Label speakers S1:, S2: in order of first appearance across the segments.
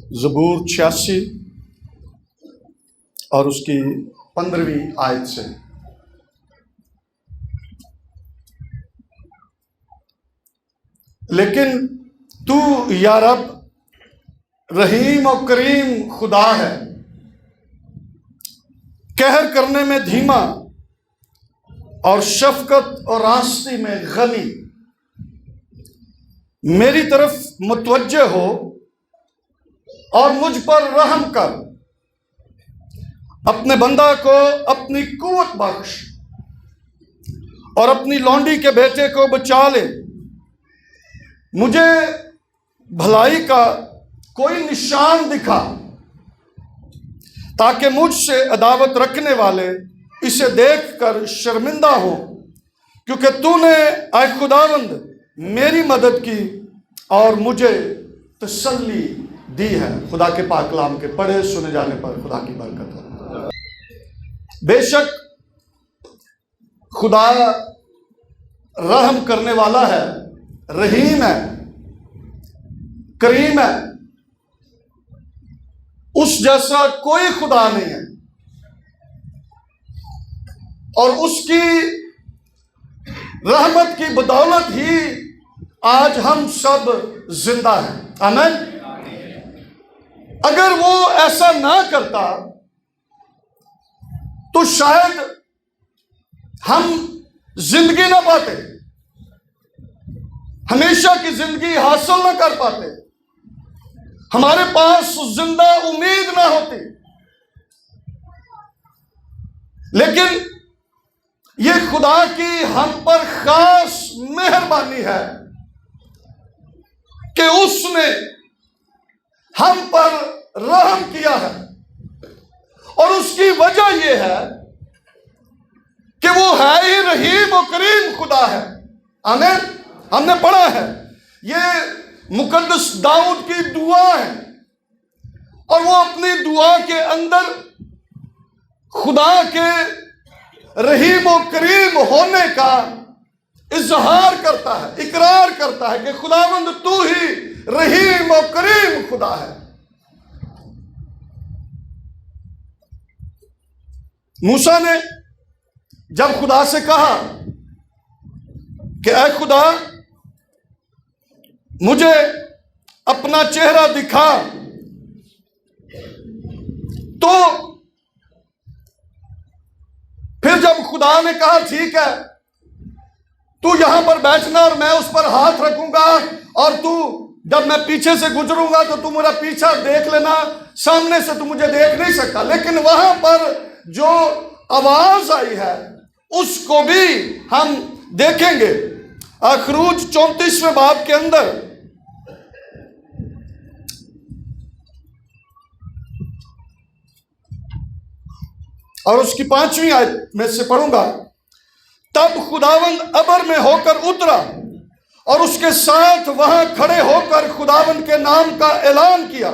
S1: زبور 86 اور اس کی 15ویں آیت سے۔ لیکن تو یا رب رحیم و کریم خدا ہے، قہر کرنے میں دھیما اور شفقت اور راستی میں غنی۔ میری طرف متوجہ ہو اور مجھ پر رحم کر، اپنے بندہ کو اپنی قوت بخش اور اپنی لونڈی کے بیٹے کو بچا لے۔ مجھے بھلائی کا کوئی نشان دکھا تاکہ مجھ سے عداوت رکھنے والے اسے دیکھ کر شرمندہ ہوں، کیونکہ تو نے اے خداوند میری مدد کی اور مجھے تسلی دی ہے۔ خدا کے پاک کلام کے پڑھے سنے جانے پر خدا کی برکت ہو۔ بے شک خدا رحم کرنے والا ہے، رحیم ہے، کریم ہے۔ اس جیسا کوئی خدا نہیں ہے، اور اس کی رحمت کی بدولت ہی آج ہم سب زندہ ہیں۔ آمین۔ اگر وہ ایسا نہ کرتا تو شاید ہم زندگی نہ پاتے، ہمیشہ کی زندگی حاصل نہ کر پاتے، ہمارے پاس زندہ امید نہ ہوتی۔ لیکن یہ خدا کی ہم پر خاص مہربانی ہے کہ اس نے ہم پر رحم کیا ہے، اور اس کی وجہ یہ ہے کہ وہ ہے ہی رحیم و کریم خدا ہے۔ آمین۔ ہم نے پڑھا ہے، یہ مقدس داؤد کی دعا ہے، اور وہ اپنی دعا کے اندر خدا کے رحیم و کریم ہونے کا اظہار کرتا ہے، اقرار کرتا ہے کہ خداوند تو ہی رحیم و کریم خدا ہے۔ موسیٰ نے جب خدا سے کہا کہ اے خدا مجھے اپنا چہرہ دکھا، تو پھر جب خدا نے کہا ٹھیک ہے تو یہاں پر بیٹھنا اور میں اس پر ہاتھ رکھوں گا، اور تو جب میں پیچھے سے گزروں گا تو میرا پیچھا دیکھ لینا، سامنے سے تو مجھے دیکھ نہیں سکتا۔ لیکن وہاں پر جو آواز آئی ہے اس کو بھی ہم دیکھیں گے۔ خروج 34ویں باب کے اندر اور اس کی 5ویں آیت میں سے پڑھوں گا۔ تب خداوند ابر میں ہو کر اترا اور اس کے ساتھ وہاں کھڑے ہو کر خداوند کے نام کا اعلان کیا،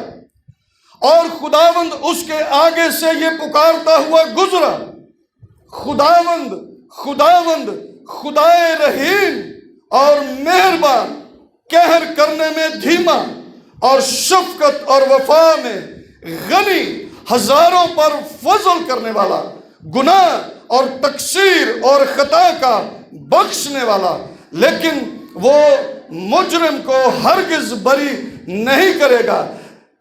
S1: اور خداوند اس کے آگے سے یہ پکارتا ہوا گزرا، خداوند خداوند خدائے رحیم اور مہربان، قہر کرنے میں دھیما اور شفقت اور وفا میں غنی، ہزاروں پر فضل کرنے والا، گناہ اور تقصیر اور خطا کا بخشنے والا، لیکن وہ مجرم کو ہرگز بری نہیں کرے گا،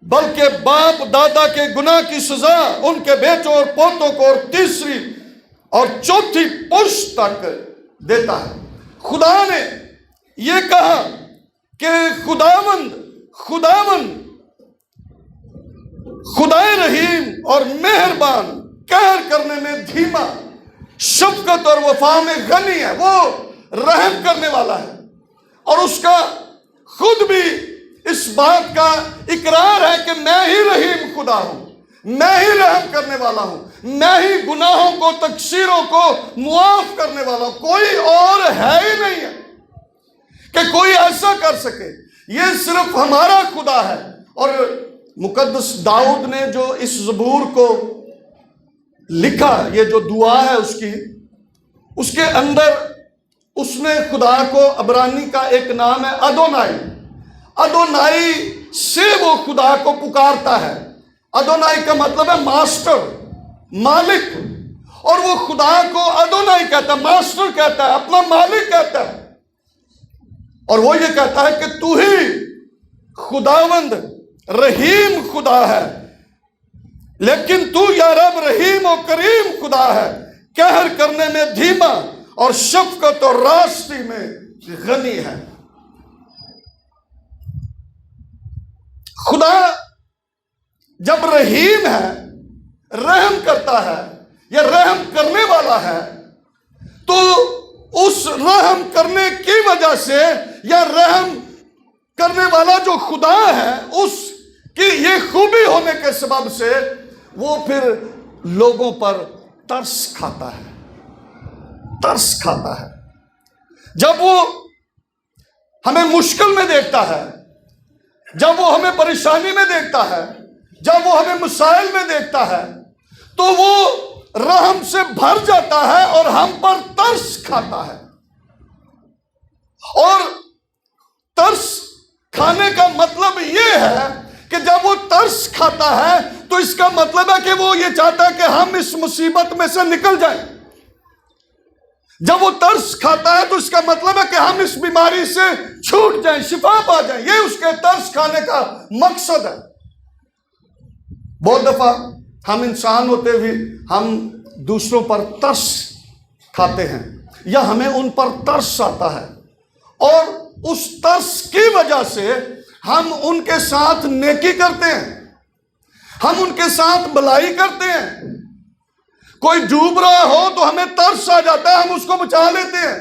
S1: بلکہ باپ دادا کے گناہ کی سزا ان کے بیٹوں اور پوتوں کو اور تیسری اور چوتھی پشت تک دیتا ہے۔ خدا نے یہ کہا کہ خداوند خدائے رحیم اور مہربان، قہر کرنے میں دھیما، شفقت اور وفا میں غنی ہے۔ وہ رحم کرنے والا ہے، اور اس کا خود بھی اس بات کا اقرار ہے کہ میں ہی رحیم خدا ہوں، میں ہی رحم کرنے والا ہوں، میں ہی گناہوں کو، تقصیروں کو معاف کرنے والا ہوں۔ کوئی اور ہے ہی نہیں ہے کہ کوئی ایسا کر سکے، یہ صرف ہمارا خدا ہے۔ اور مقدس داؤد نے جو اس زبور کو لکھا، یہ جو دعا ہے اس کے اندر اس نے خدا کو، عبرانی کا ایک نام ہے ادونائی۔ ادونائی سے وہ خدا کو پکارتا ہے۔ ادونائی کا مطلب ہے ماسٹر، مالک، اور وہ خدا کو ادونائی کہتا ہے، ماسٹر کہتا ہے، اپنا مالک کہتا ہے، اور وہ یہ کہتا ہے کہ تو ہی خداوند رحیم خدا ہے، لیکن تو یا رب رحیم و کریم خدا ہے، قہر کرنے میں دھیما اور شفقت اور راستی میں غنی ہے۔ خدا جب رحیم ہے، رحم کرتا ہے یا رحم کرنے والا ہے، تو اس رحم کرنے کی وجہ سے یا رحم کرنے والا جو خدا ہے اس کی یہ خوبی ہونے کے سبب سے وہ پھر لوگوں پر ترس کھاتا ہے، ترس کھاتا ہے۔ جب وہ ہمیں مشکل میں دیکھتا ہے، جب وہ ہمیں پریشانی میں دیکھتا ہے، جب وہ ہمیں مسائل میں دیکھتا ہے، تو وہ رحم سے بھر جاتا ہے اور ہم پر ترس کھاتا ہے۔ اور ترس کھانے کا مطلب یہ ہے کہ جب وہ ترس کھاتا ہے تو اس کا مطلب ہے کہ وہ یہ چاہتا ہے کہ ہم اس مصیبت میں سے نکل جائیں۔ جب وہ ترس کھاتا ہے تو اس کا مطلب ہے کہ ہم اس بیماری سے چھوٹ جائیں، شفا پا جائیں۔ یہ اس کے ترس کھانے کا مقصد ہے۔ بہت دفعہ ہم انسان ہوتے ہوئے ہم دوسروں پر ترس کھاتے ہیں یا ہمیں ان پر ترس آتا ہے، اور اس ترس کی وجہ سے ہم ان کے ساتھ نیکی کرتے ہیں، ہم ان کے ساتھ بھلائی کرتے ہیں۔ کوئی ڈوب رہا ہو تو ہمیں ترس آ جاتا ہے، ہم اس کو بچا لیتے ہیں۔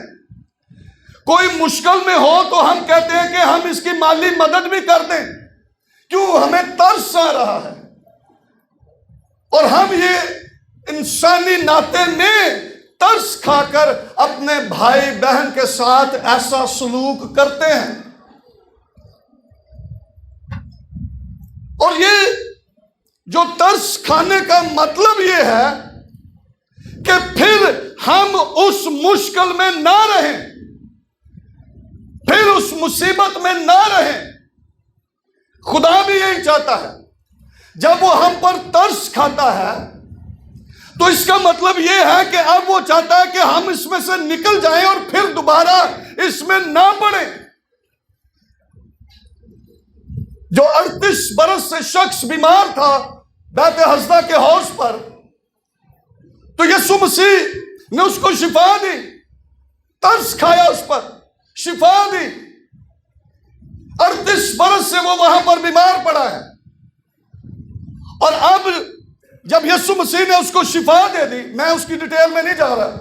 S1: کوئی مشکل میں ہو تو ہم کہتے ہیں کہ ہم اس کی مالی مدد بھی کر دیں، کیوں؟ ہمیں ترس آ رہا ہے۔ اور ہم یہ انسانی ناطے میں ترس کھا کر اپنے بھائی بہن کے ساتھ ایسا سلوک کرتے ہیں۔ اور یہ جو ترس کھانے کا مطلب یہ ہے کہ پھر ہم اس مشکل میں نہ رہیں، پھر اس مصیبت میں نہ رہیں۔ خدا بھی یہی چاہتا ہے۔ جب وہ ہم پر ترس کھاتا ہے تو اس کا مطلب یہ ہے کہ اب وہ چاہتا ہے کہ ہم اس میں سے نکل جائیں اور پھر دوبارہ اس میں نہ پڑیں۔ جو 38 برس سے شخص بیمار تھا بیت حسدہ کے حوض پر، تو یسوع مسیح نے اس کو شفا دی، ترس کھایا اس پر، شفا دی۔ 38 برس سے وہ وہاں پر بیمار پڑا ہے، اور اب جب یسوع مسیح نے اس کو شفا دے دی، میں اس کی ڈیٹیل میں نہیں جا رہا،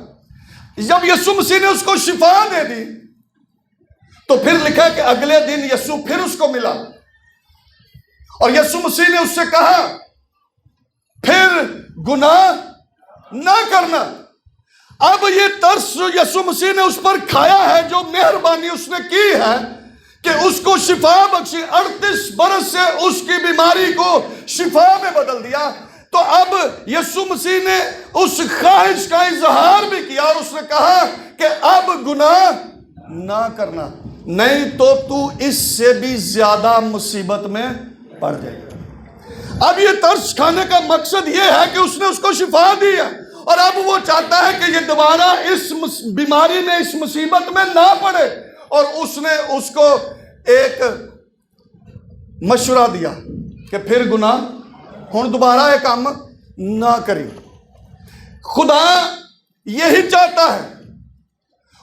S1: جب یسوع مسیح نے اس کو شفا دے دی تو پھر لکھا کہ اگلے دن یسوع پھر اس کو ملا، اور یسوع مسیح نے اس سے کہا پھر گناہ نہ کرنا۔ اب یہ ترس جو یسوع مسیح نے اس پر کھایا ہے، جو مہربانی اس نے کی ہے کہ اس کو شفا بخشی، 38 برس سے اس کی بیماری کو شفا میں بدل دیا، تو اب یسوع مسیح نے اس خواہش کا اظہار بھی کیا اور اس نے کہا کہ اب گناہ نہ کرنا، نہیں تو تو اس سے بھی زیادہ مصیبت میں پڑ جائے گا۔ اب یہ ترس کھانے کا مقصد یہ ہے کہ اس نے اس کو شفا دی ہے، اور اب وہ چاہتا ہے کہ یہ دوبارہ اس بیماری میں، اس مصیبت میں نہ پڑے، اور اس نے اس کو ایک مشورہ دیا کہ پھر گناہ ہن دوبارہ یہ کام نہ کریں۔ خدا یہی چاہتا ہے،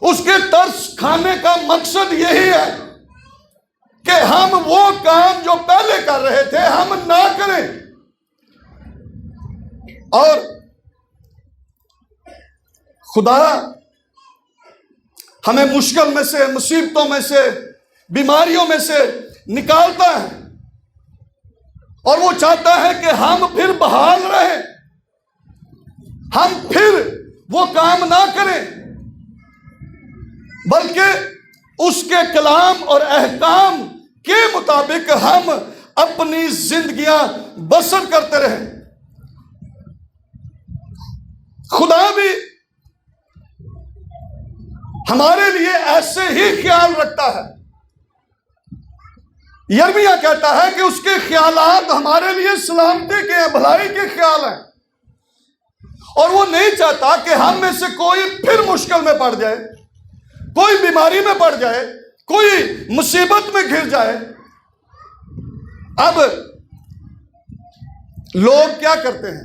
S1: اس کے ترس کھانے کا مقصد یہی ہے کہ ہم وہ کام جو پہلے کر رہے تھے ہم نہ کریں، اور خدا ہمیں مشکل میں سے، مصیبتوں میں سے، بیماریوں میں سے نکالتا ہے، اور وہ چاہتا ہے کہ ہم پھر بحال رہیں، ہم پھر وہ کام نہ کریں، بلکہ اس کے کلام اور احکام کے مطابق ہم اپنی زندگیاں بسر کرتے رہیں۔ خدا بھی ہمارے لیے ایسے ہی خیال رکھتا ہے۔ یرمیہ کہتا ہے کہ اس کے خیالات ہمارے لیے سلامتی کے ہیں، بھلائی کے خیال ہیں، اور وہ نہیں چاہتا کہ ہم میں سے کوئی پھر مشکل میں پڑ جائے، کوئی بیماری میں پڑ جائے، کوئی مصیبت میں گھر جائے۔ اب لوگ کیا کرتے ہیں؟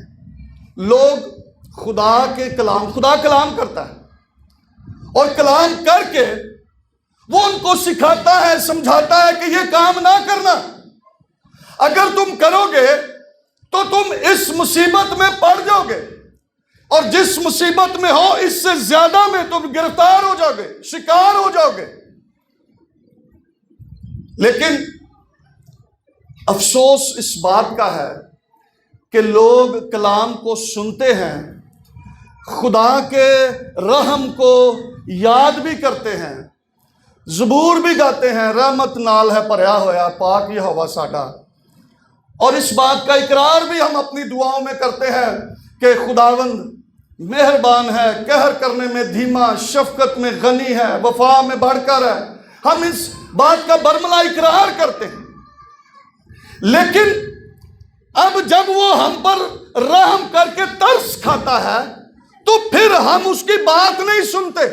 S1: لوگ خدا کلام کرتا ہے، اور کلام کر کے وہ ان کو سکھاتا ہے، سمجھاتا ہے کہ یہ کام نہ کرنا، اگر تم کرو گے تو تم اس مصیبت میں پڑ جاؤ گے، اور جس مصیبت میں ہو اس سے زیادہ میں تم گرفتار ہو جاؤ گے، شکار ہو جاؤ گے۔ لیکن افسوس اس بات کا ہے کہ لوگ کلام کو سنتے ہیں، خدا کے رحم کو یاد بھی کرتے ہیں، زبور بھی گاتے ہیں، رحمت نال ہے پریا ہویا پاک یہوہ ساڈا، اور اس بات کا اقرار بھی ہم اپنی دعاؤں میں کرتے ہیں کہ خداوند مہربان ہے، قہر کرنے میں دھیما، شفقت میں غنی ہے، وفا میں بڑھ کر ہے۔ ہم اس بات کا برملا اقرار کرتے ہیں، لیکن اب جب وہ ہم پر رحم کر کے ترس کھاتا ہے تو پھر ہم اس کی بات نہیں سنتے،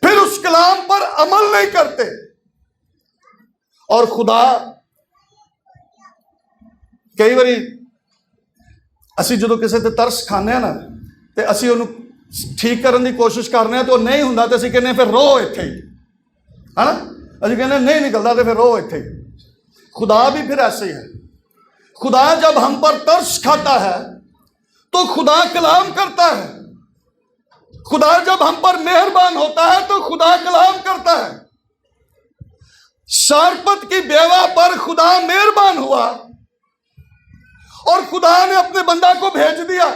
S1: پھر اس کلام پر عمل نہیں کرتے، اور خدا کئی باری اسی جدوں کسی تے ترس کھانے ہیں نا تے اسی انہوں ٹھیک کرنے دی کوشش کرنے ہیں تو نہیں ہوندا تے اسی کہنے پھر رو ایتھے ہی، ہے نا، اسی کہنے نہیں نکلدا تے پھر رو ایتھے ہی۔ خدا بھی پھر ایسے ہی ہے، خدا جب ہم پر ترس کھاتا ہے تو خدا کلام کرتا ہے، خدا جب ہم پر مہربان ہوتا ہے تو خدا کلام کرتا ہے۔ سارپت کی بیوہ پر خدا مہربان ہوا اور خدا نے اپنے بندہ کو بھیج دیا،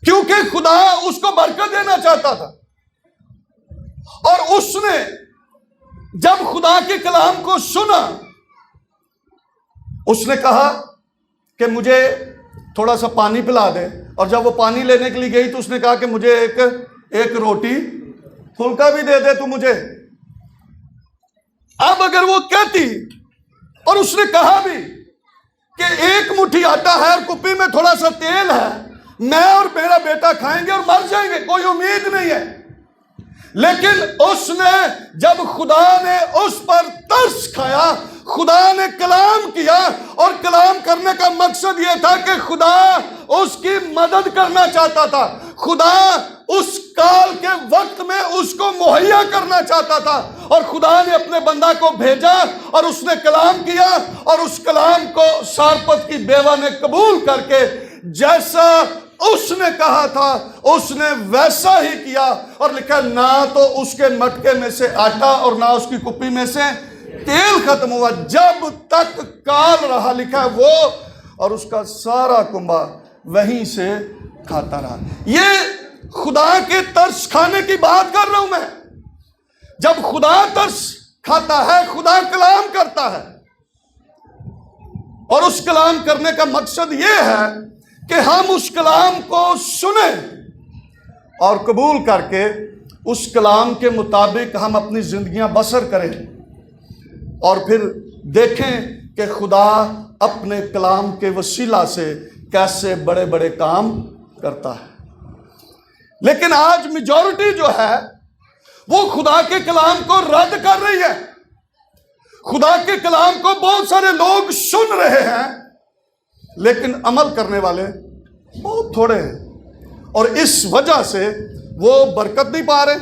S1: کیونکہ خدا اس کو برکت دینا چاہتا تھا، اور اس نے جب خدا کے کلام کو سنا، اس نے کہا کہ مجھے تھوڑا سا پانی پلا دے، اور جب وہ پانی لینے کے لیے گئی تو اس نے کہا کہ مجھے ایک روٹی پھلکا بھی دے دے تو مجھے۔ اب اگر وہ کہتی اور اس نے کہا بھی کہ ایک مٹھی آٹا ہے اور کپی میں تھوڑا سا تیل ہے، میں اور میرا بیٹا کھائیں گے اور مر جائیں گے، کوئی امید نہیں ہے، لیکن اس نے جب خدا نے اس پر ترس کھایا، خدا نے کلام کیا، اور کلام کرنے کا مقصد یہ تھا کہ خدا اس کی مدد کرنا چاہتا تھا، خدا اس کال کے وقت میں اس کو مہیا کرنا چاہتا تھا، اور خدا نے اپنے بندہ کو بھیجا اور اس نے کلام کیا، اور اس کلام کو سارپت کی بیوہ نے قبول کر کے جیسا اس نے کہا تھا اس نے ویسا ہی کیا، اور لکھا نہ تو اس کے مٹکے میں سے آٹا اور نہ اس کی کپی میں سے تیل ختم ہوا جب تک کال رہا، لکھا ہے وہ اور اس کا سارا کنبہ وہیں سے کھاتا رہا۔ یہ خدا کے ترس کھانے کی بات کر رہا ہوں میں۔ جب خدا ترس کھاتا ہے، خدا کلام کرتا ہے، اور اس کلام کرنے کا مقصد یہ ہے کہ ہم اس کلام کو سنیں اور قبول کر کے اس کلام کے مطابق ہم اپنی زندگیاں بسر کریں، اور پھر دیکھیں کہ خدا اپنے کلام کے وسیلہ سے کیسے بڑے بڑے کام کرتا ہے۔ لیکن آج میجورٹی جو ہے وہ خدا کے کلام کو رد کر رہی ہے، خدا کے کلام کو بہت سارے لوگ سن رہے ہیں لیکن عمل کرنے والے بہت تھوڑے ہیں، اور اس وجہ سے وہ برکت نہیں پا رہے،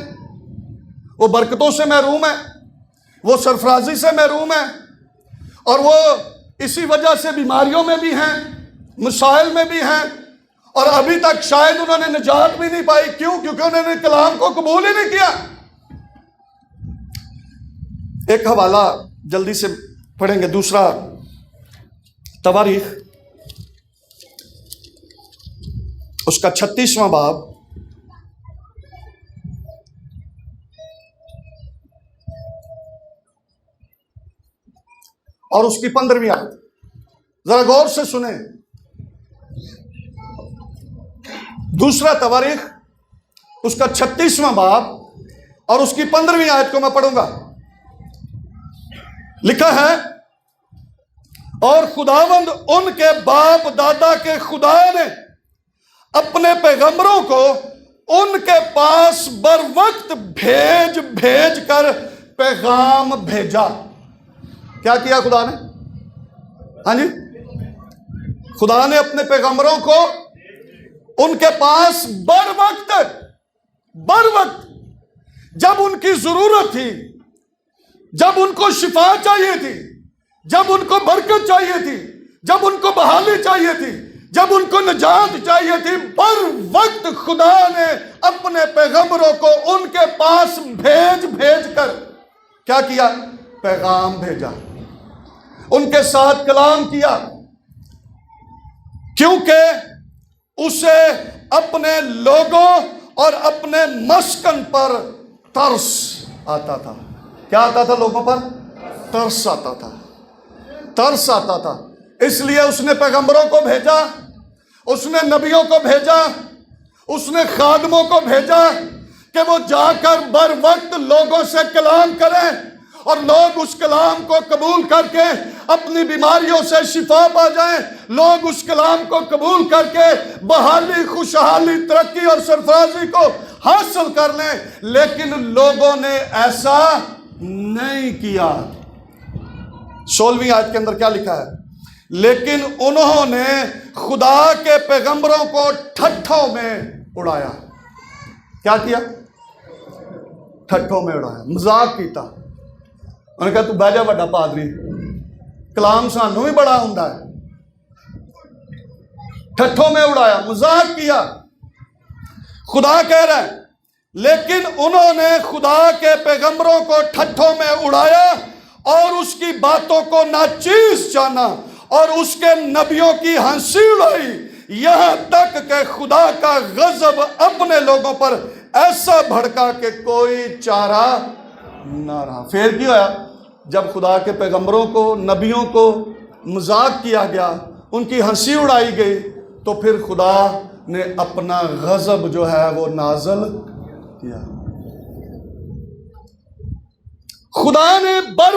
S1: وہ برکتوں سے محروم ہے، وہ سرفرازی سے محروم ہے، اور وہ اسی وجہ سے بیماریوں میں بھی ہیں، مسائل میں بھی ہیں، اور ابھی تک شاید انہوں نے نجات بھی نہیں پائی۔ کیوں؟ کیونکہ انہوں نے کلام کو قبول ہی نہیں کیا۔ ایک حوالہ جلدی سے پڑھیں گے، دوسرا تواریخ اس کا 36واں باب اور اس کی 15ویں آیت، ذرا غور سے سنیں۔ دوسرا تواریخ اس کا 36واں باب اور اس کی 15ویں آیت کو میں پڑھوں گا۔ لکھا ہے اور خداوند ان کے باپ دادا کے خدا نے اپنے پیغمبروں کو ان کے پاس بر وقت بھیج بھیج کر پیغام بھیجا. کیا کیا خدا نے؟ ہاں جی، خدا نے اپنے پیغمبروں کو ان کے پاس بر وقت جب ان کی ضرورت تھی، جب ان کو شفا چاہیے تھی، جب ان کو برکت چاہیے تھی، جب ان کو بحالی چاہیے تھی، جب ان کو نجات چاہیے تھی، بر وقت خدا نے اپنے پیغمبروں کو ان کے پاس بھیج بھیج کر کیا کیا؟ پیغام بھیجا، ان کے ساتھ کلام کیا، کیونکہ اسے اپنے لوگوں اور اپنے مسکن پر ترس آتا تھا. کیا آتا تھا لوگوں پر؟ ترس آتا تھا، ترس آتا تھا. اس لیے اس نے پیغمبروں کو بھیجا، اس نے نبیوں کو بھیجا، اس نے خادموں کو بھیجا کہ وہ جا کر بر وقت لوگوں سے کلام کریں اور لوگ اس کلام کو قبول کر کے اپنی بیماریوں سے شفا پا جائیں. لوگ اس کلام کو قبول کر کے بحالی، خوشحالی، ترقی اور سرفرازی کو حاصل کر لیں. لیکن لوگوں نے ایسا نہیں کیا. 16ویں آیت کے اندر کیا لکھا ہے؟ لیکن انہوں نے خدا کے پیغمبروں کو ٹھٹھوں میں اڑایا. کیا کیا؟ ٹھٹھوں میں اڑایا، مذاق کیتا. انہوں نے کہا تو بہ جا بڑا پادری، کلام سانوں بھی بڑا ہوندا ہے. ٹھٹھوں میں اڑایا، مذاق کیا. خدا کہہ رہا ہے لیکن انہوں نے خدا کے پیغمبروں کو ٹھٹھوں میں اڑایا اور اس کی باتوں کو ناچیز جانا اور اس کے نبیوں کی ہنسی اڑائی، یہاں تک کہ خدا کا غضب اپنے لوگوں پر ایسا بھڑکا کہ کوئی چارہ نہ رہا. پھر کیا ہوا؟ جب خدا کے پیغمبروں کو، نبیوں کو مذاق کیا گیا، ان کی ہنسی اڑائی گئی، تو پھر خدا نے اپنا غضب جو ہے وہ نازل کیا. خدا نے بر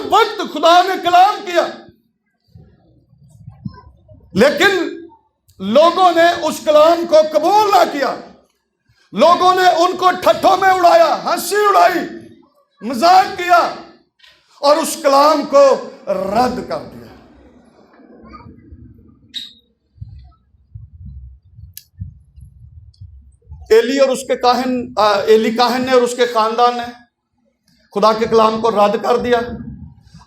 S1: وقت خدا نے کلام کیا، لیکن لوگوں نے اس کلام کو قبول نہ کیا. لوگوں نے ان کو ٹھٹھوں میں اڑایا، ہنسی اڑائی، مذاق کیا اور اس کلام کو رد کر دیا. ایلی کاہن نے اور اس کے خاندان نے خدا کے کلام کو رد کر دیا،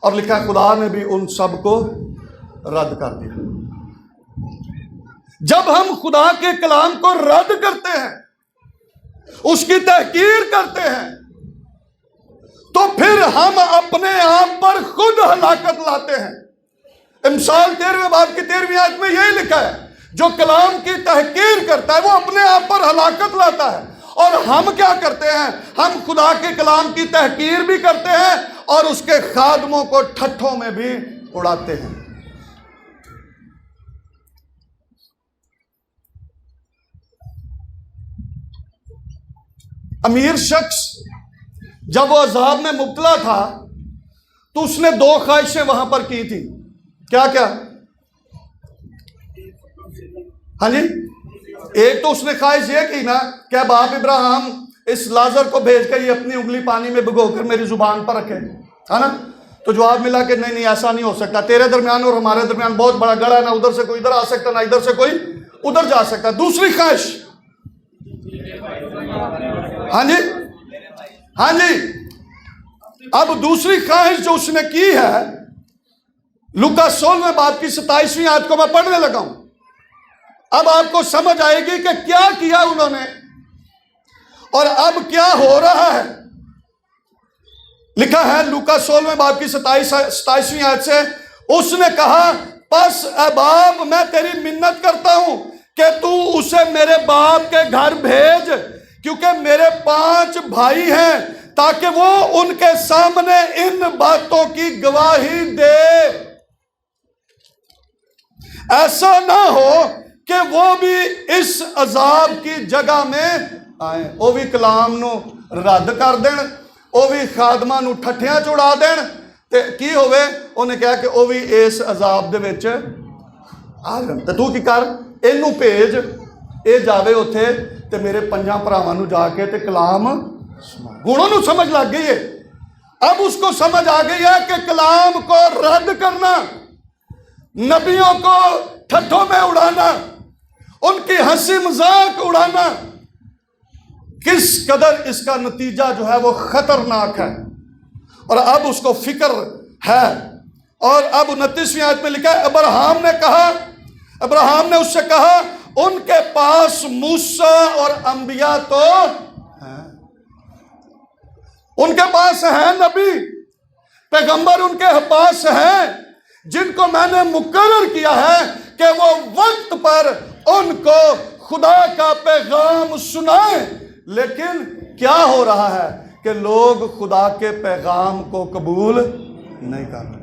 S1: اور لکھا ہے خدا نے بھی ان سب کو رد کر دیا. جب ہم خدا کے کلام کو رد کرتے ہیں، اس کی تحقیر کرتے ہیں، تو پھر ہم اپنے آپ پر خود ہلاکت لاتے ہیں. امثال 13ویں باب کی 13ویں آیت میں یہی لکھا ہے، جو کلام کی تحقیر کرتا ہے وہ اپنے آپ پر ہلاکت لاتا ہے. اور ہم کیا کرتے ہیں؟ ہم خدا کے کلام کی تحقیر بھی کرتے ہیں اور اس کے خادموں کو ٹھٹھوں میں بھی اڑاتے ہیں. امیر شخص جب وہ عذاب میں مبتلا تھا تو اس نے 2 خواہشیں وہاں پر کی تھی. کیا کیا؟ ہاں جی، ایک تو اس نے خواہش یہ کی نا کہ باپ ابراہیم اس لازر کو بھیج کر یہ اپنی انگلی پانی میں بھگو کر میری زبان پر رکھے، ہے نا؟ تو جواب ملا کہ نہیں ایسا نہیں ہو سکتا. تیرے درمیان اور ہمارے درمیان بہت بڑا گڑھا ہے، نہ ادھر سے کوئی ادھر آ سکتا، نہ ادھر سے کوئی ادھر جا سکتا. دوسری خواہش، ہاں جی، اب دوسری خواہش جو اس نے کی ہے، لوکا 16ویں باب کی 27ویں آیت کو میں پڑھنے لگا ہوں. اب آپ کو سمجھ آئے گی کہ کیا کیا انہوں نے اور اب کیا ہو رہا ہے. لکھا ہے لوکا 16ویں باب کی 27ویں آیت سے، اس نے کہا پس اے باپ میں تیری منت کرتا ہوں کہ تو اسے میرے باپ کے گھر بھیج، کیونکہ میرے 5 بھائی ہیں، تاکہ وہ ان کے سامنے ان باتوں کی گواہی دے. ایسا نہ ہو کہ وہ بھی اس عذاب کی جگہ میں آئیں. وہ بھی کلام نو رد کر دیں، وہ بھی خادماں نو ٹھٹھیاں چڑا دین تے کی ہوئے انہیں کہا کہ وہ بھی اس عذاب دے وچ آ جان تے تو کی کر اینو بھیج اے جاوے اتھے تے میرے پنجاں بھراواں نو جا کے تے کلام ہن نو سمجھ لگ گئی ہے. اب اس کو سمجھ آ گئی ہے کہ کلام کو رد کرنا، نبیوں کو ٹھٹھوں میں اڑانا، ان کی ہنسی مذاق اڑانا کس قدر اس کا نتیجہ جو ہے وہ خطرناک ہے. اور اب اس کو فکر ہے. اور اب 29ویں آیت میں لکھا ہے ابراہیم نے اس سے کہا ان کے پاس موسیٰ اور انبیاء تو ہیں، ان کے پاس ہیں نبی پیغمبر، ان کے پاس ہیں جن کو میں نے مقرر کیا ہے کہ وہ وقت پر ان کو خدا کا پیغام سنائیں. لیکن کیا ہو رہا ہے کہ لوگ خدا کے پیغام کو قبول نہیں کر رہے.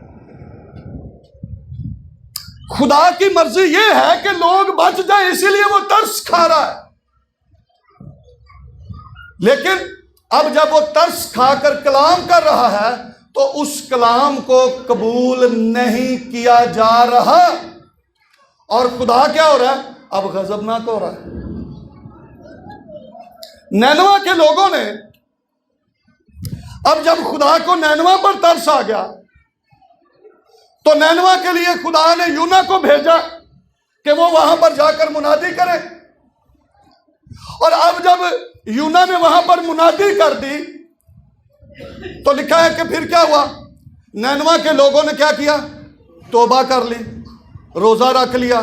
S1: خدا کی مرضی یہ ہے کہ لوگ بچ جائیں، اسی لیے وہ ترس کھا رہا ہے. لیکن اب جب وہ ترس کھا کر کلام کر رہا ہے تو اس کلام کو قبول نہیں کیا جا رہا. اور خدا کیا ہو رہا ہے؟ اب غضبناک ہو رہا ہے. نینوا کے لوگوں نے اب جب خدا کو نینوا پر ترس آ گیا تو نینوا کے لیے خدا نے یونا کو بھیجا کہ وہ وہاں پر جا کر منادی کرے. اور اب جب یونا نے وہاں پر منادی کر دی تو لکھا ہے کہ پھر کیا ہوا؟ نینوا کے لوگوں نے کیا کیا؟ توبہ کر لی، روزہ رکھ لیا،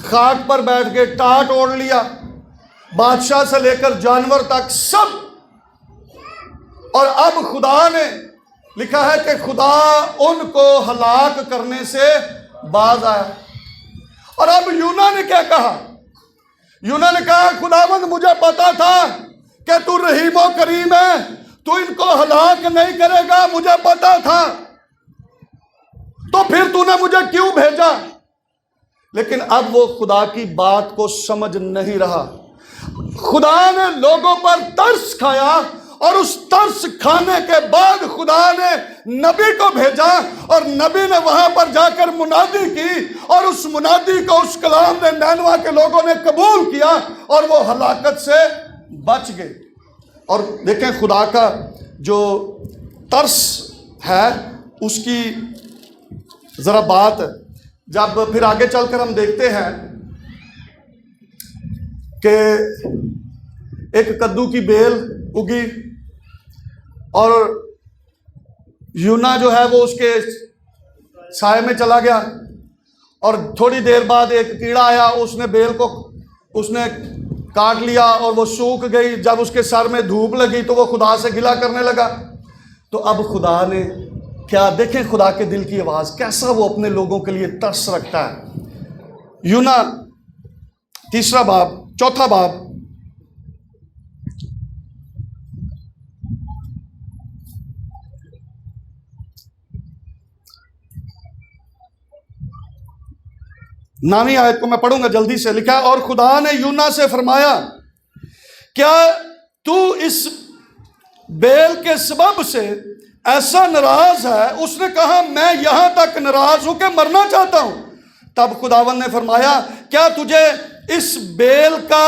S1: خاک پر بیٹھ کے ٹاٹ اوڑھ لیا، بادشاہ سے لے کر جانور تک سب. اور اب خدا نے لکھا ہے کہ خدا ان کو ہلاک کرنے سے باز آیا. اور اب یونا نے کیا کہا؟ یونا نے کہا خداوند مجھے پتا تھا کہ تو رحیم و کریم ہے، تو ان کو ہلاک نہیں کرے گا، مجھے پتا تھا، تو پھر تو نے مجھے کیوں بھیجا؟ لیکن اب وہ خدا کی بات کو سمجھ نہیں رہا. خدا نے لوگوں پر ترس کھایا اور اس ترس کھانے کے بعد خدا نے نبی کو بھیجا اور نبی نے وہاں پر جا کر منادی کی اور اس منادی کو اس کلام نے نینوا کے لوگوں نے قبول کیا اور وہ ہلاکت سے بچ گئے. اور دیکھیں خدا کا جو ترس ہے اس کی ذرا بات جب پھر آگے چل کر ہم دیکھتے ہیں کہ ایک کدو کی بیل اگی اور یونا جو ہے وہ اس کے سائے میں چلا گیا اور تھوڑی دیر بعد ایک کیڑا آیا، اس نے بیل کو اس نے کاٹ لیا اور وہ سوکھ گئی. جب اس کے سر میں دھوپ لگی تو وہ خدا سے گلہ کرنے لگا. تو اب خدا نے کیا، دیکھیں خدا کے دل کی آواز کیسا وہ اپنے لوگوں کے لیے ترس رکھتا ہے. یونا 4 باب نامی آیت کو میں پڑھوں گا جلدی سے. لکھا اور خدا نے یونا سے فرمایا کیا تو اس بیل کے سبب سے ایسا ناراض ہے؟ اس نے کہا میں یہاں تک ناراض ہوں کہ مرنا چاہتا ہوں. تب خداوند نے فرمایا کیا تجھے اس بیل کا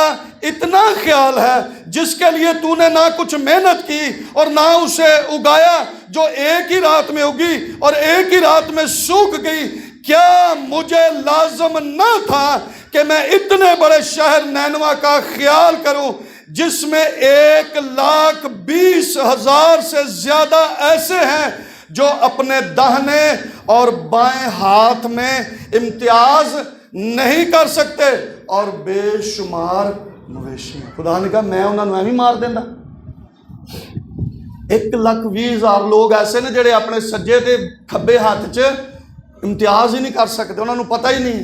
S1: اتنا خیال ہے جس کے لیے تو نے نہ کچھ محنت کی اور نہ اسے اگایا، جو ایک ہی رات میں اگی اور ایک ہی رات میں سوکھ گئی؟ کیا مجھے لازم نہ تھا کہ میں اتنے بڑے شہر نینوا کا خیال کروں جس میں 1,20,000 سے زیادہ ایسے ہیں جو اپنے داہنے اور بائیں ہاتھ میں امتیاز نہیں کر سکتے اور بے شمار مویشی ہیں. خدا نے کہا میں انہوں نے بھی مار دینا. 1,20,000 لوگ ایسے نے جڑے اپنے سجے دے کھبے ہاتھ چ امتیاز ہی نہیں کر سکتے، انہوں نے پتہ ہی نہیں.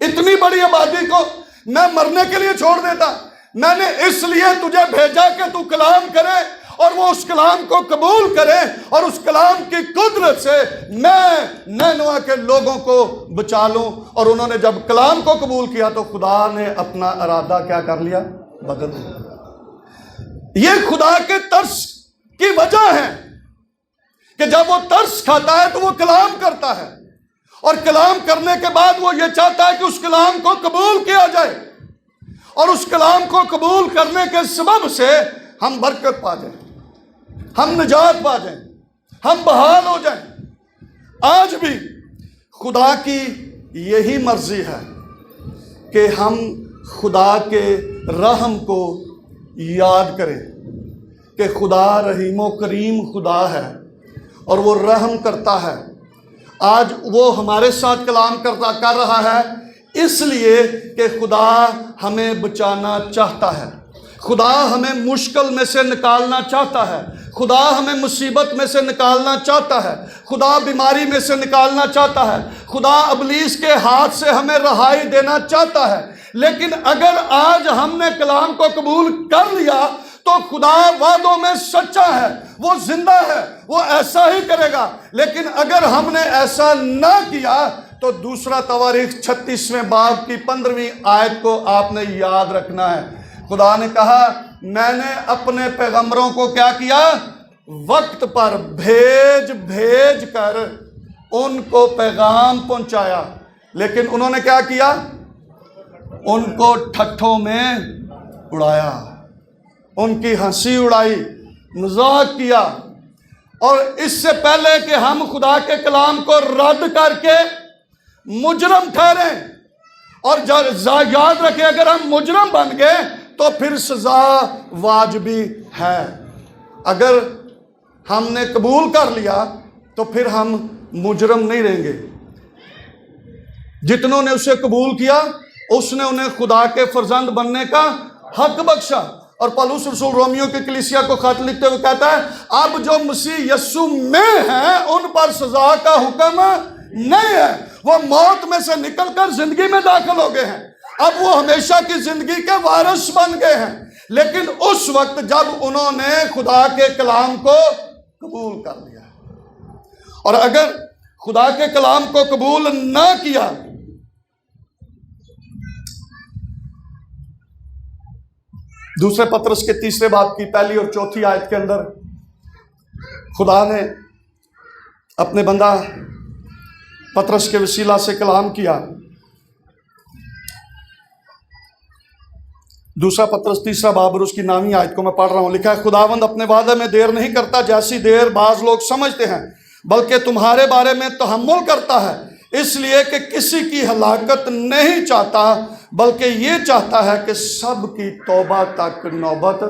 S1: اتنی بڑی آبادی کو میں مرنے کے لیے چھوڑ دیتا. میں نے اس لیے تجھے بھیجا کہ تو کلام کرے اور وہ اس کلام کو قبول کرے اور اس کلام کی قدرت سے میں نینوا کے لوگوں کو بچا لوں. اور انہوں نے جب کلام کو قبول کیا تو خدا نے اپنا ارادہ کیا کر لیا؟ بدل دیا. یہ خدا کے کی وجہ ہے کہ جب وہ ترس کھاتا ہے تو وہ کلام کرتا ہے، اور کلام کرنے کے بعد وہ یہ چاہتا ہے کہ اس کلام کو قبول کیا جائے، اور اس کلام کو قبول کرنے کے سبب سے ہم برکت پا جائیں، ہم نجات پا جائیں، ہم بحال ہو جائیں۔ آج بھی خدا کی یہی مرضی ہے کہ ہم خدا کے رحم کو یاد کریں کہ خدا رحیم و کریم خدا ہے اور وہ رحم کرتا ہے۔ آج وہ ہمارے ساتھ کلام کر رہا ہے اس لیے کہ خدا ہمیں بچانا چاہتا ہے، خدا ہمیں مشکل میں سے نکالنا چاہتا ہے، خدا ہمیں مصیبت میں سے نکالنا چاہتا ہے، خدا بیماری میں سے نکالنا چاہتا ہے، خدا ابلیس کے ہاتھ سے ہمیں رہائی دینا چاہتا ہے۔ لیکن اگر آج ہم نے کلام کو قبول کر لیا تو خدا وعدوں میں سچا ہے، وہ زندہ ہے، وہ ایسا ہی کرے گا۔ لیکن اگر ہم نے ایسا نہ کیا تو دوسرا تواریخ 36ویں باب کی 15ویں آیت کو آپ نے یاد رکھنا ہے۔ خدا نے کہا میں نے اپنے پیغمبروں کو کیا کیا؟ وقت پر بھیج کر ان کو پیغام پہنچایا، لیکن انہوں نے کیا کیا؟ ان کو ٹھٹھوں میں اڑایا، ان کی ہنسی اڑائی، مذاق کیا۔ اور اس سے پہلے کہ ہم خدا کے کلام کو رد کر کے مجرم ٹھہریں، اور یاد رکھیں اگر ہم مجرم بن گئے تو پھر سزا واجبی ہے۔ اگر ہم نے قبول کر لیا تو پھر ہم مجرم نہیں رہیں گے۔ جتنوں نے اسے قبول کیا اس نے انہیں خدا کے فرزند بننے کا حق بخشا۔ اور پولس رسول رومیو کی کلیسیا کو خط لکھتے ہوئے کہتا ہے اب جو مسیح یسوع میں ہیں ان پر سزا کا حکم نہیں ہے، وہ موت میں سے نکل کر زندگی میں داخل ہو گئے ہیں، اب وہ ہمیشہ کی زندگی کے وارث بن گئے ہیں۔ لیکن اس وقت جب انہوں نے خدا کے کلام کو قبول کر لیا، اور اگر خدا کے کلام کو قبول نہ کیا دوسرے پطرس کے 3 باب کی 1 اور 4 آیت کے اندر خدا نے اپنے بندہ پطرس کے وسیلہ سے کلام کیا۔ دوسرا پطرس 3 باب اور اس کی 9ویں آیت کو میں پڑھ رہا ہوں۔ لکھا ہے خداوند اپنے وعدے میں دیر نہیں کرتا جیسی دیر بعض لوگ سمجھتے ہیں، بلکہ تمہارے بارے میں تحمل کرتا ہے، اس لیے کہ کسی کی ہلاکت نہیں چاہتا بلکہ یہ چاہتا ہے کہ سب کی توبہ تک نوبت،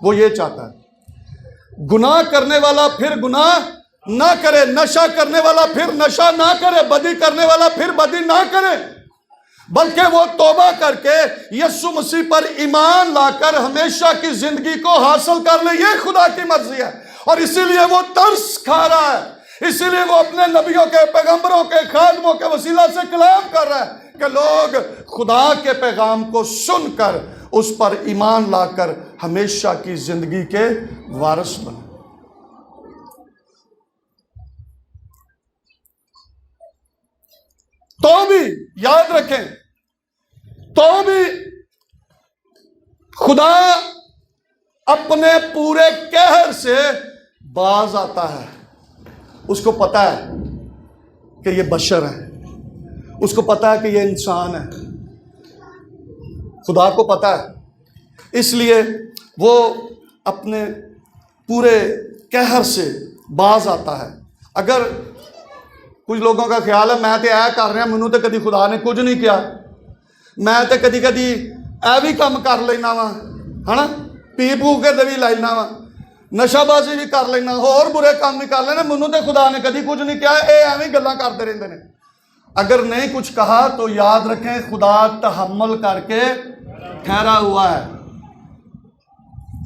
S1: وہ یہ چاہتا ہے گناہ کرنے والا پھر گناہ نہ کرے، نشہ کرنے والا پھر نشہ نہ کرے، بدی کرنے والا پھر بدی نہ کرے، بلکہ وہ توبہ کر کے یسوع مسیح پر ایمان لا کر ہمیشہ کی زندگی کو حاصل کر لے۔ یہ خدا کی مرضی ہے، اور اسی لیے وہ ترس کھا رہا ہے، اسی لیے وہ اپنے نبیوں کے، پیغمبروں کے، خادموں کے وسیلہ سے کلام کر رہا ہے کہ لوگ خدا کے پیغام کو سن کر اس پر ایمان لا کر ہمیشہ کی زندگی کے وارث بنے۔ تو بھی یاد رکھیں، تو بھی خدا اپنے پورے قہر سے باز آتا ہے۔ اس کو پتا ہے کہ یہ بشر ہے، اس کو پتا ہے کہ یہ انسان ہے، خدا کو پتا ہے، اس لیے وہ اپنے پورے قہر سے باز آتا ہے۔ اگر کچھ لوگوں کا خیال ہے میں تے اے کر رہا مینوں تے کدی خدا نے کچھ نہیں کیا، میں تے کدی کدی اے بھی کام کر لینا وا، ہے نا، پی پو کے تے بھی لینا وا، نشہ بازی بھی کر لینا، اور برے کام بھی کر لینا، مینوں تے خدا نے کدی کچھ نہیں کیا، اے ایویں گلاں کرتے رہندے نے۔ اگر نہیں کچھ کہا تو یاد رکھیں خدا تحمل کر کے ٹھہرا ہوا ہے۔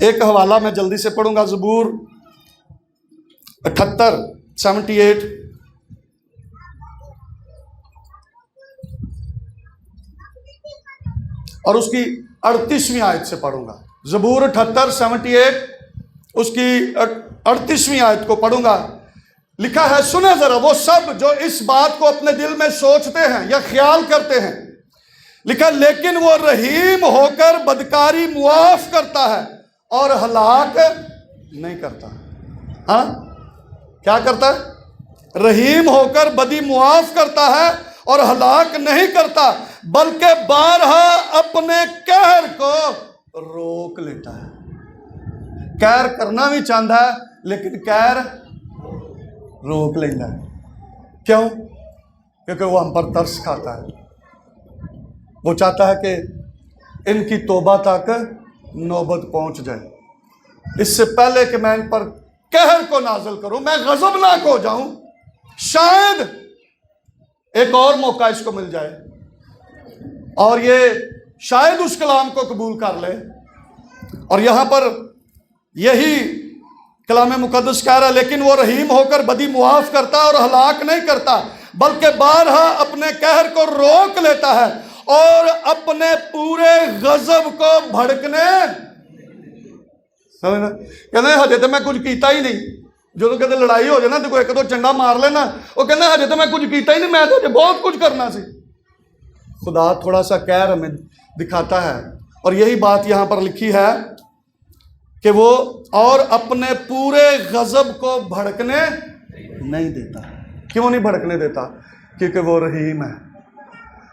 S1: ایک حوالہ میں جلدی سے پڑھوں گا، زبور 78 78 اور اس کی 38ویں آیت سے پڑھوں گا۔ زبور 78 78 اس کی 38ویں آیت کو پڑھوں گا۔ لکھا ہے سنیں ذرا وہ سب جو اس بات کو اپنے دل میں سوچتے ہیں یا خیال کرتے ہیں، لکھا لیکن وہ رحیم ہو کر بدکاری معاف کرتا ہے اور ہلاک نہیں کرتا. ہاں کیا کرتا ہے؟ رحیم ہو کر بدی معاف کرتا ہے اور ہلاک نہیں کرتا، بلکہ بارہا اپنے قہر کو روک لیتا ہے. قہر کرنا بھی چاہتا ہے لیکن قہر روک لیتا ہے. کیوں؟ کیونکہ وہ ہم پر ترس کھاتا ہے. وہ چاہتا ہے کہ ان کی توبہ تک نوبت پہنچ جائے، اس سے پہلے کہ میں ان پر قہر کو نازل کروں، میں غضبناک ہو جاؤں، شاید ایک اور موقع اس کو مل جائے اور یہ شاید اس کلام کو قبول کر لے. اور یہاں پر یہی کلام مقدس کہہ رہا ہے، لیکن وہ رحیم ہو کر بدی معاف کرتا اور ہلاک نہیں کرتا، بلکہ بارہا اپنے قہر کو روک لیتا ہے اور اپنے پورے غضب کو بھڑکنے. سمجھنا کہتے ہیں ہجے تو میں کچھ کیتا ہی نہیں. جو کہتے لڑائی ہو جائے نا تو کوئی ایک دو چنڈا مار لینا، وہ کہنا ہجے تو میں کچھ کیتا ہی نہیں، میں تو بہت کچھ کرنا سی. خدا تھوڑا سا قہر ہمیں دکھاتا ہے، اور یہی بات یہاں پر لکھی ہے کہ وہ اور اپنے پورے غضب کو بھڑکنے نہیں دیتا. کیوں نہیں بھڑکنے دیتا؟ کیونکہ وہ رحیم ہے،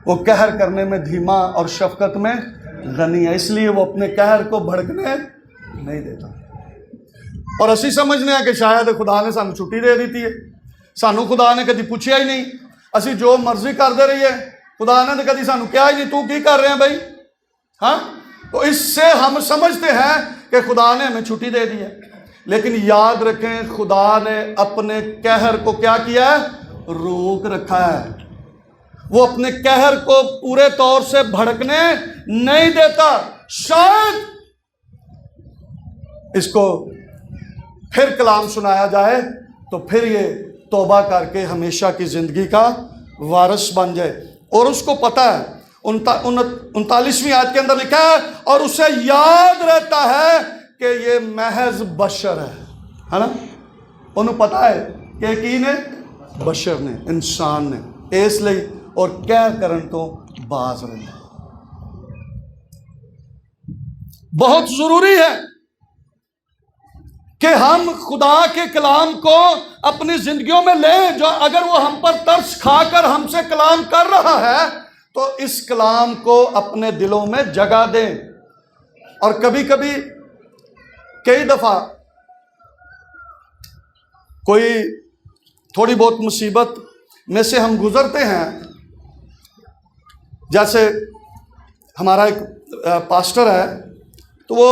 S1: وہ قہر کرنے میں دھیما اور شفقت میں غنی ہے، اس لیے وہ اپنے قہر کو بھڑکنے نہیں دیتا. اور اسی سمجھنے ہیں کہ شاید خدا نے سانو چھٹی دے دیتی ہے، سانو خدا نے کدی پوچھیا ہی نہیں، اسی جو مرضی کرتے رہیے، خدا نے تو کدی سانو کیا ہی نہیں تو کی کر رہے ہیں بھائی. ہاں تو اس سے ہم سمجھتے ہیں کہ خدا نے ہمیں چھٹی دے دی ہے، لیکن یاد رکھیں خدا نے اپنے قہر کو کیا کیا ہے؟ روک رکھا ہے. وہ اپنے قہر کو پورے طور سے بھڑکنے نہیں دیتا. شاید اس کو پھر کلام سنایا جائے تو پھر یہ توبہ کر کے ہمیشہ کی زندگی کا وارث بن جائے. اور اس کو پتہ ہے، 39ویں آیت کے اندر لکھا ہے، اور اسے یاد رہتا ہے کہ یہ محض بشر ہے نا. انہوں پتہ ہے کہ کی نے بشر نے، انسان نے، اس لیے اور قہر کرن تو باز رہنا. بہت ضروری ہے کہ ہم خدا کے کلام کو اپنی زندگیوں میں لیں. جو اگر وہ ہم پر ترس کھا کر ہم سے کلام کر رہا ہے تو اس کلام کو اپنے دلوں میں جگہ دیں. اور کبھی کبھی کئی دفعہ کوئی تھوڑی بہت مصیبت میں سے ہم گزرتے ہیں. جیسے ہمارا ایک پاسٹر ہے تو وہ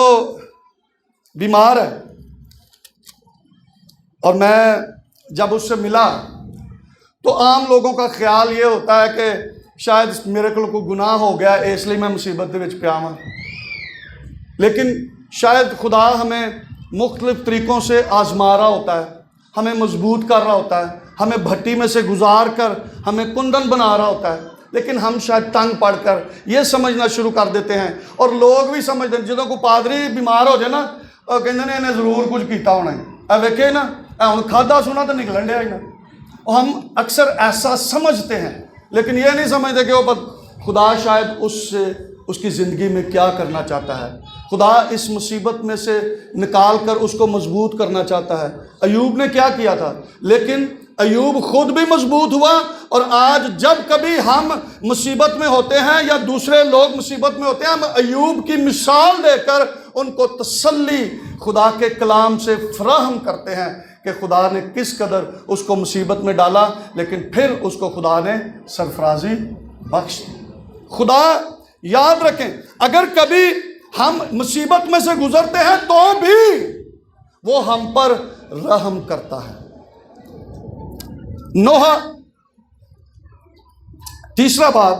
S1: بیمار ہے، اور میں جب اس سے ملا تو عام لوگوں کا خیال یہ ہوتا ہے کہ شاید میرے کو کوئی گناہ ہو گیا اس لیے میں مصیبت دے وچ پیا ہاں. لیکن شاید خدا ہمیں مختلف طریقوں سے آزما رہا ہوتا ہے، ہمیں مضبوط کر رہا ہوتا ہے، ہمیں بھٹی میں سے گزار کر ہمیں کندن بنا رہا ہوتا ہے. لیکن ہم شاید تنگ پڑھ کر یہ سمجھنا شروع کر دیتے ہیں، اور لوگ بھی سمجھتے ہیں. جدوں کو پادری بیمار ہو جائے نا کہتے ہیں انہیں ضرور کچھ کیتا ہونا ہے، ویکھے نا ہوں کھادا سنا تو نکلن ڈیا ہی نا. ہم اکثر ایسا سمجھتے ہیں، لیکن یہ نہیں سمجھتے کہ وہ خدا شاید اس کی زندگی میں کیا کرنا چاہتا ہے. خدا اس مصیبت میں سے نکال کر اس کو مضبوط کرنا چاہتا ہے. ایوب نے کیا کیا تھا، لیکن ایوب خود بھی مضبوط ہوا. اور آج جب کبھی ہم مصیبت میں ہوتے ہیں یا دوسرے لوگ مصیبت میں ہوتے ہیں، ہم ایوب کی مثال دے کر ان کو تسلی خدا کے کلام سے فراہم کرتے ہیں کہ خدا نے کس قدر اس کو مصیبت میں ڈالا، لیکن پھر اس کو خدا نے سرفرازی بخش دی. خدا یاد رکھیں اگر کبھی ہم مصیبت میں سے گزرتے ہیں تو بھی وہ ہم پر رحم کرتا ہے. نوح تیسرا باب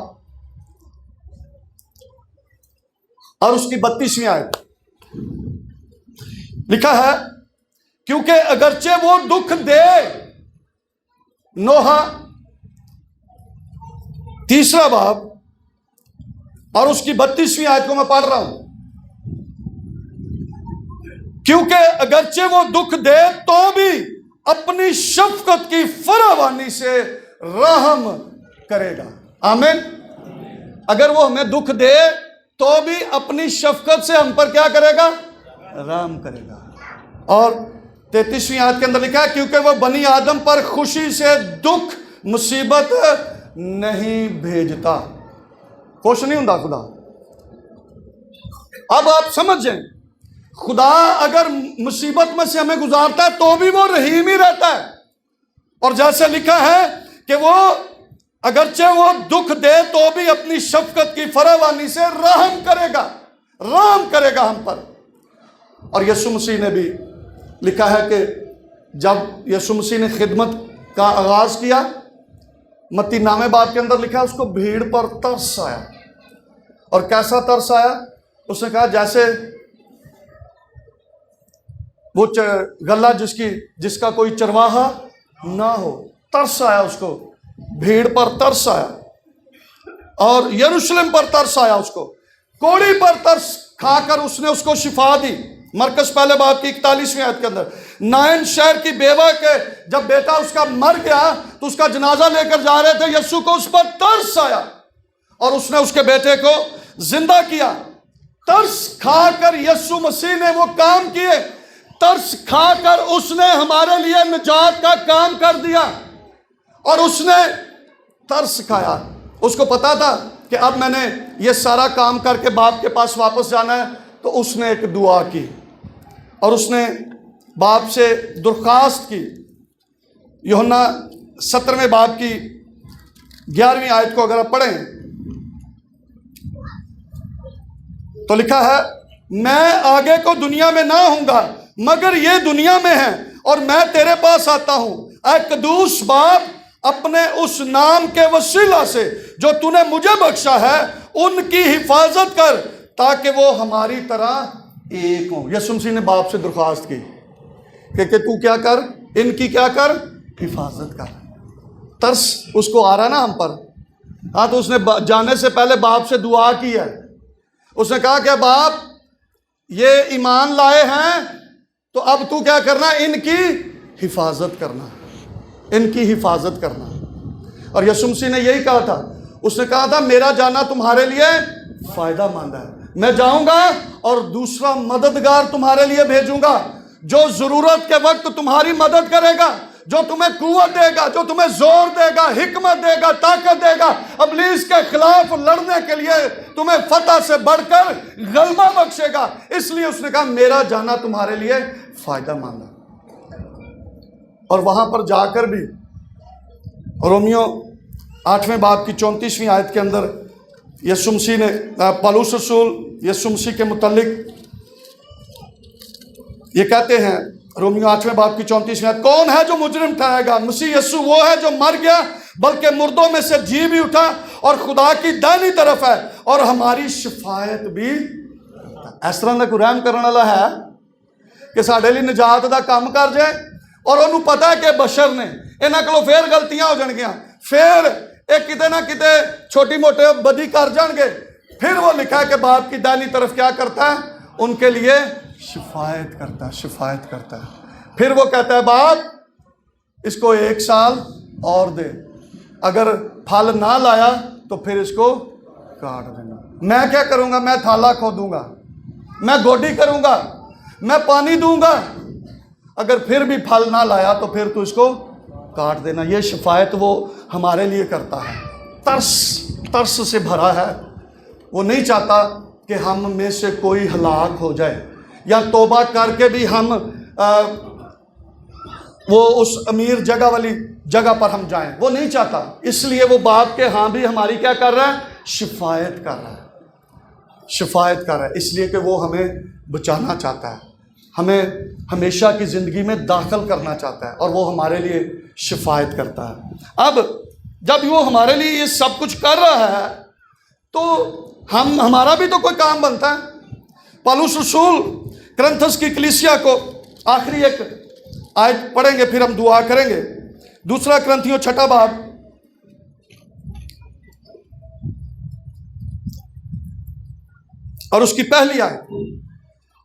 S1: اور اس کی 32ویں آیت لکھا ہے، کیونکہ اگرچہ وہ دکھ دے. نوح تیسرا باب اور اس کی 32ویں آیت کو میں پڑھ رہا ہوں. کیونکہ اگرچہ وہ دکھ دے تو بھی اپنی شفقت کی فراوانی سے رحم کرے گا. آمین. اگر وہ ہمیں دکھ دے تو بھی اپنی شفقت سے ہم پر کیا کرے گا؟ رحم کرے گا. اور 33ویں آیت کے اندر لکھا ہے کیونکہ وہ بنی آدم پر خوشی سے دکھ مصیبت نہیں بھیجتا. خوش نہیں ہوں خدا. اب آپ سمجھ جائیں خدا اگر مصیبت میں سے ہمیں گزارتا ہے تو بھی وہ رحیم ہی رہتا ہے. اور جیسے لکھا ہے کہ وہ اگرچہ وہ دکھ دے تو بھی اپنی شفقت کی فراوانی سے رحم کرے گا ہم پر. اور یسوع مسیح نے بھی لکھا ہے کہ جب یسوع مسیح نے خدمت کا آغاز کیا متی نامے باب کے اندر لکھا ہے اس کو بھیڑ پر ترس آیا. اور کیسا ترس آیا؟ اس نے کہا جیسے وہ غلہ جس کا کوئی چرواہا نہ ہو. ترس آیا اس کو، بھیڑ پر ترس آیا. اور یروشلم پر ترس آیا اس کو. کوڑی پر ترس کھا کر اس نے اس کو شفا دی. مرکز پہلے باب کی 41ویں آیت کے اندر نائن شہر کی بیوہ کے جب بیٹا اس کا مر گیا تو اس کا جنازہ لے کر جا رہے تھے، یسوع کو اس پر ترس آیا اور اس نے اس کے بیٹے کو زندہ کیا. ترس کھا کر یسوع مسیح نے وہ کام کیے. ترس کھا کر اس نے ہمارے لیے نجات کا کام کر دیا. اور اس نے ترس کھایا. اس کو پتا تھا کہ اب میں نے یہ سارا کام کر کے باپ کے پاس واپس جانا ہے. تو اس نے ایک دعا کی اور اس نے باپ سے درخواست کی. یوحنا 17ویں باب کی 11ویں آیت کو اگر آپ پڑھیں تو لکھا ہے میں آگے کو دنیا میں نہ ہوں گا مگر یہ دنیا میں ہے اور میں تیرے پاس آتا ہوں. اے قدوس باپ اپنے اس نام کے وسیلہ سے جو تو نے مجھے بخشا ہے ان کی حفاظت کر تاکہ وہ ہماری طرح ایک ہوں. یسوع مسیح نے باپ سے درخواست کی کہ تو کیا کر، ان کی کیا کر، حفاظت کر. ترس اس کو آ رہا نا ہم پر. ہاں تو اس نے جانے سے پہلے باپ سے دعا کی ہے. اس نے کہا کہ باپ یہ ایمان لائے ہیں تو اب تو کیا کرنا، ان کی حفاظت کرنا، ان کی حفاظت کرنا. اور یسوع مسیح نے یہی کہا تھا. اس نے کہا تھا میرا جانا تمہارے لیے فائدہ مند ہے. میں جاؤں گا اور دوسرا مددگار تمہارے لیے بھیجوں گا جو ضرورت کے وقت تمہاری مدد کرے گا، جو تمہیں قوت دے گا، جو تمہیں زور دے گا، حکمت دے گا، طاقت دے گا، ابلیس کے خلاف لڑنے کے لیے تمہیں فتح سے بڑھ کر غلبہ بخشے گا. اس لیے اس نے کہا میرا جانا تمہارے لیے فائدہ مند ہے. اور وہاں پر جا کر بھی رومیو 8ویں باب کی 34ویں آیت کے اندر یسوع مسیح نے پالوس رسول یسوع مسیح کے متعلق یہ کہتے ہیں رومیو 8ویں باب کی 34ویں آیت کون ہے جو مجرم ٹھہرائے گا؟ مسیح یسوع وہ ہے جو مر گیا بلکہ مردوں میں سے جی بھی اٹھا اور خدا کی دائنی طرف ہے اور ہماری شفاعت بھی. اس طرح کا کوئی رحم کرنے والا ہے کہ ساڈے لیے نجات دا کام کر جائے اور انہوں پتا ہے کہ بشر نے انہاں کولوں پھر غلطیاں ہو جان گیاں، پھر ایک کتے نہ کتے چھوٹی موٹے بدی کر جان گے، پھر وہ لکھا ہے کہ باپ کی دائنی طرف کیا کرتا ہے، ان کے لیے شفاعت کرتا ہے، شفاعت کرتا ہے. پھر وہ کہتا ہے باپ اس کو 1 سال اور دے، اگر پھل نہ لایا تو پھر اس کو کاٹ دینا. میں کیا کروں گا؟ میں تھالا کھودوں گا، میں گوڈی کروں گا، میں پانی دوں گا، اگر پھر بھی پھل نہ لایا تو پھر تو اس کو کاٹ دینا. یہ شفاعت وہ ہمارے لیے کرتا ہے. ترس سے بھرا ہے. وہ نہیں چاہتا کہ ہم میں سے کوئی ہلاک ہو جائے یا توبہ کر کے بھی ہم وہ اس امیر جگہ والی جگہ پر ہم جائیں. وہ نہیں چاہتا. اس لیے وہ باپ کے ہاں بھی ہماری کیا کر رہا ہے؟ شفاعت کر رہا ہے، شفاعت کر رہا ہے. اس لیے کہ وہ ہمیں بچانا چاہتا ہے، ہمیں ہمیشہ کی زندگی میں داخل کرنا چاہتا ہے اور وہ ہمارے لیے شفاعت کرتا ہے. اب جب وہ ہمارے لیے یہ سب کچھ کر رہا ہے تو ہمارا بھی تو کوئی کام بنتا ہے. پالوس رسول کرنتھس کی کلیسیا کو آخری ایک آیت پڑھیں گے پھر ہم دعا کریں گے. 2 کرنتھیوں 6 باب اور اس کی پہلی آیت.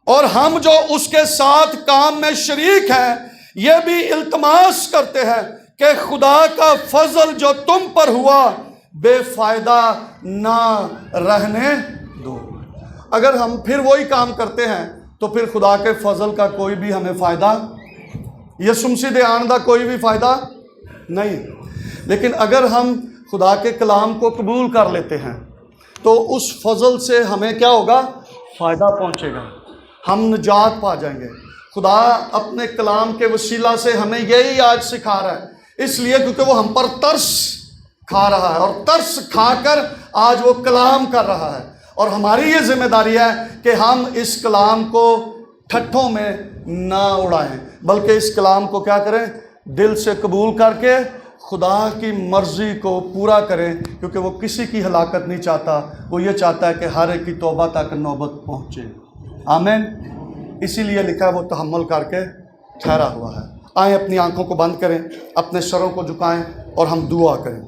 S1: اور ہم جو اس کے ساتھ کام میں شریک ہیں یہ بھی التماس کرتے ہیں کہ خدا کا فضل جو تم پر ہوا بے فائدہ نہ رہنے دو. اگر ہم پھر وہی کام کرتے ہیں تو پھر خدا کے فضل کا کوئی بھی ہمیں فائدہ، یسوع مسیح دے آن دا کوئی بھی فائدہ نہیں۔ لیکن اگر ہم خدا کے کلام کو قبول کر لیتے ہیں تو اس فضل سے ہمیں کیا ہوگا؟ فائدہ پہنچے گا، ہم نجات پا جائیں گے۔ خدا اپنے کلام کے وسیلہ سے ہمیں یہی آج سکھا رہا ہے، اس لیے کیونکہ وہ ہم پر ترس کھا رہا ہے، اور ترس کھا کر آج وہ کلام کر رہا ہے، اور ہماری یہ ذمہ داری ہے کہ ہم اس کلام کو ٹھٹھوں میں نہ اڑائیں، بلکہ اس کلام کو کیا کریں؟ دل سے قبول کر کے خدا کی مرضی کو پورا کریں، کیونکہ وہ کسی کی ہلاکت نہیں چاہتا، وہ یہ چاہتا ہے کہ ہر ایک کی توبہ تک نوبت پہنچے۔ آمین۔ اسی لیے لکھا ہے وہ تحمل کر کے ٹھہرا ہوا ہے۔ آئیں اپنی آنکھوں کو بند کریں، اپنے سروں کو جھکائیں اور ہم دعا کریں۔